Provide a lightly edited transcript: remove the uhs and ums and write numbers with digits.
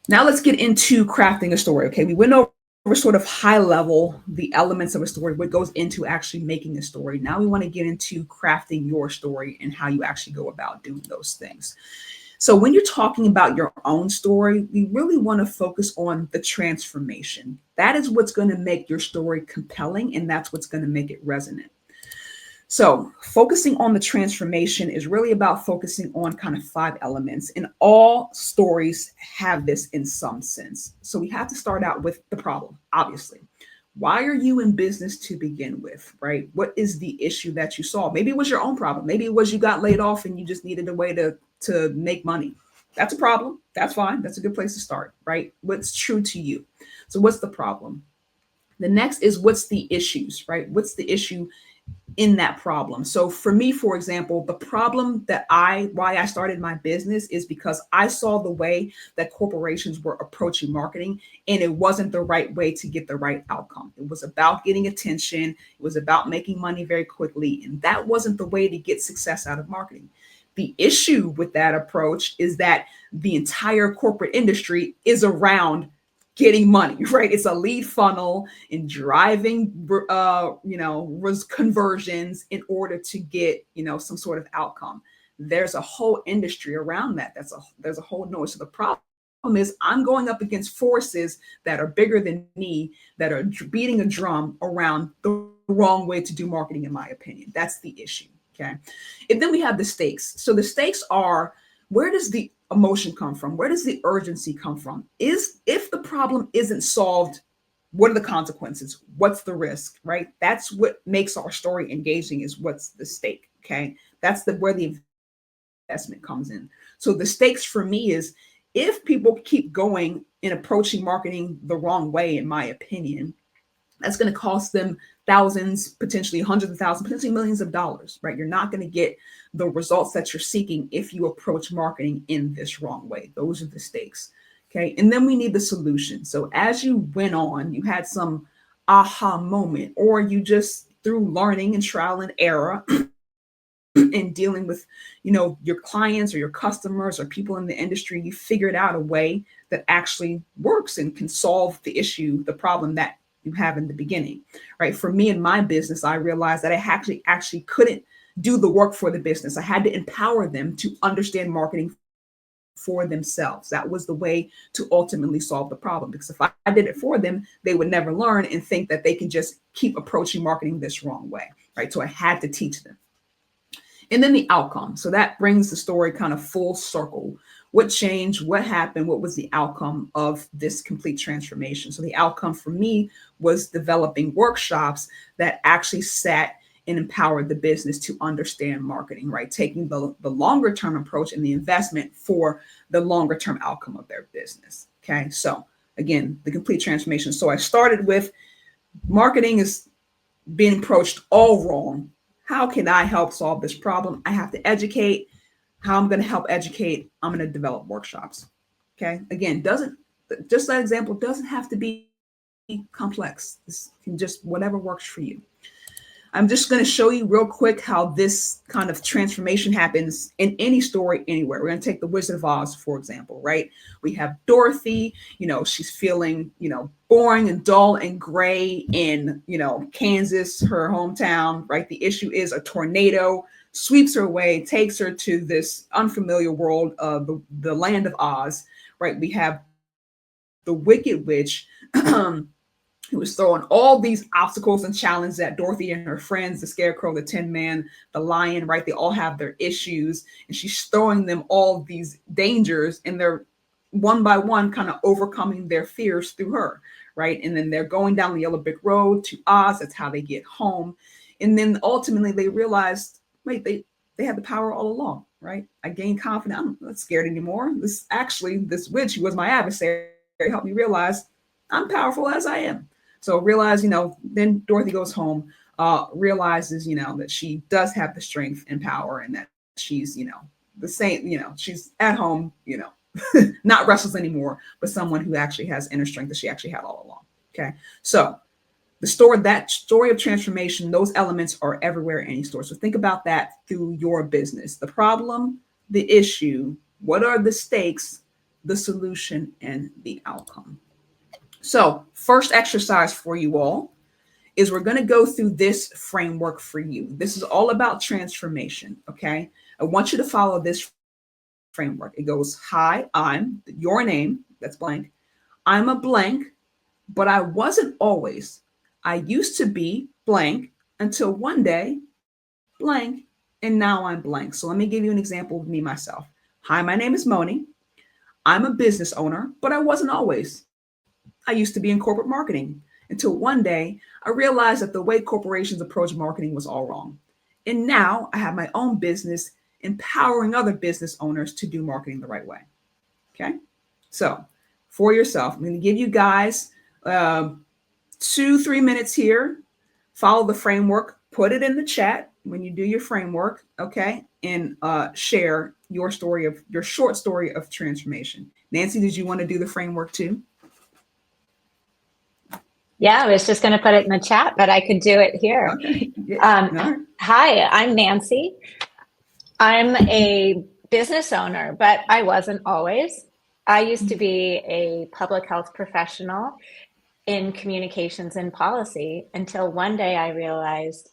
Now let's get into crafting a story. Okay, we went over sort of high level the elements of a story, what goes into actually making a story. Now we want to get into crafting your story and how you actually go about doing those things. So when you're talking about your own story, we really want to focus on the transformation. That is what's going to make your story compelling, and that's what's going to make it resonant. So, focusing on the transformation is really about focusing on kind of five elements, and all stories have this in some sense. So, we have to start out with the problem, obviously. Why are you in business to begin with, right? What is the issue that you saw? Maybe it was your own problem. Maybe it was you got laid off and you just needed a way to make money. That's a problem. That's fine. That's a good place to start, right? What's true to you? So, what's the problem? The next is what's the issues, right? What's the issue in that problem? So for me, for example, the problem that why I started my business is because I saw the way that corporations were approaching marketing, and it wasn't the right way to get the right outcome. It was about getting attention, it was about making money very quickly, and that wasn't the way to get success out of marketing. The issue with that approach is that the entire corporate industry is around getting money, right? It's a lead funnel and driving, conversions in order to get, some sort of outcome. There's a whole industry around that. There's a whole noise. So the problem is I'm going up against forces that are bigger than me, that are beating a drum around the wrong way to do marketing, in my opinion. That's the issue. Okay. And then we have the stakes. So the stakes are, where does the emotion come from? Where does the urgency come from? Is if the problem isn't solved, what are the consequences? What's the risk, right? That's what makes our story engaging, is what's the stake. Okay. That's where the investment comes in. So the stakes for me is, if people keep going and approaching marketing the wrong way, in my opinion, that's going to cost them thousands, potentially hundreds of thousands, potentially millions of dollars, right? You're not going to get the results that you're seeking if you approach marketing in this wrong way. Those are the stakes. Okay. And then we need the solution. So as you went on, you had some aha moment, or you just, through learning and trial and error and dealing with, your clients or your customers or people in the industry, you figured out a way that actually works and can solve the issue, the problem that you have in the beginning, right? For me in my business, I realized that I actually couldn't do the work for the business. I had to empower them to understand marketing for themselves. That was the way to ultimately solve the problem. Because if I did it for them, they would never learn and think that they can just keep approaching marketing this wrong way, right? So I had to teach them. And then the outcome. So that brings the story kind of full circle. What changed? What happened? What was the outcome of this complete transformation? So the outcome for me was developing workshops that actually sat and empowered the business to understand marketing, right? Taking the longer term approach and the investment for the longer term outcome of their business. Okay. So again, the complete transformation. So I started with, marketing is being approached all wrong. How can I help solve this problem? I have to educate. How I'm going to help educate? I'm going to develop workshops. Okay. Again, doesn't just that example doesn't have to be complex. This can just whatever works for you. I'm just going to show you real quick how this kind of transformation happens in any story anywhere. We're going to take the Wizard of Oz, for example, right? We have Dorothy, she's feeling, boring and dull and gray in, Kansas, her hometown, right? The issue is a tornado sweeps her away, takes her to this unfamiliar world of the land of Oz, right? We have the Wicked Witch. Who was throwing all these obstacles and challenges at Dorothy and her friends, the Scarecrow, the Tin Man, the Lion, right? They all have their issues, and she's throwing them all these dangers, and they're one by one kind of overcoming their fears through her, right? And then they're going down the yellow brick road to Oz. That's how they get home. And then ultimately they realized, wait, they had the power all along, right? I gained confidence. I'm not scared anymore. This witch who was my adversary helped me realize I'm powerful as I am. So realize, then Dorothy goes home, realizes, that she does have the strength and power, and that she's, the same, she's at home, not restless anymore, but someone who actually has inner strength that she actually had all along. Okay. So that story of transformation, those elements are everywhere in any store. So think about that through your business. The problem, the issue, what are the stakes, the solution, and the outcome. So, first exercise for you all is we're going to go through this framework for you. This is all about transformation, okay? I want you to follow this framework. It goes, hi, I'm your name, that's blank. I'm a blank, but I wasn't always. I used to be blank until one day, blank, and now I'm blank. So let me give you an example of me myself. Hi, my name is Moni. I'm a business owner, but I wasn't always. I used to be in corporate marketing until one day I realized that the way corporations approach marketing was all wrong. And now I have my own business empowering other business owners to do marketing the right way. Okay. So for yourself, I'm going to give you guys 2, 3 minutes here. Follow the framework, put it in the chat when you do your framework. Okay. And share your story of your short story of transformation. Nancy, did you want to do the framework too? Yeah, I was just going to put it in the chat, but I could do it here. Okay. Yeah. Hi, I'm Nancy. I'm a business owner, but I wasn't always. I used to be a public health professional in communications and policy until one day I realized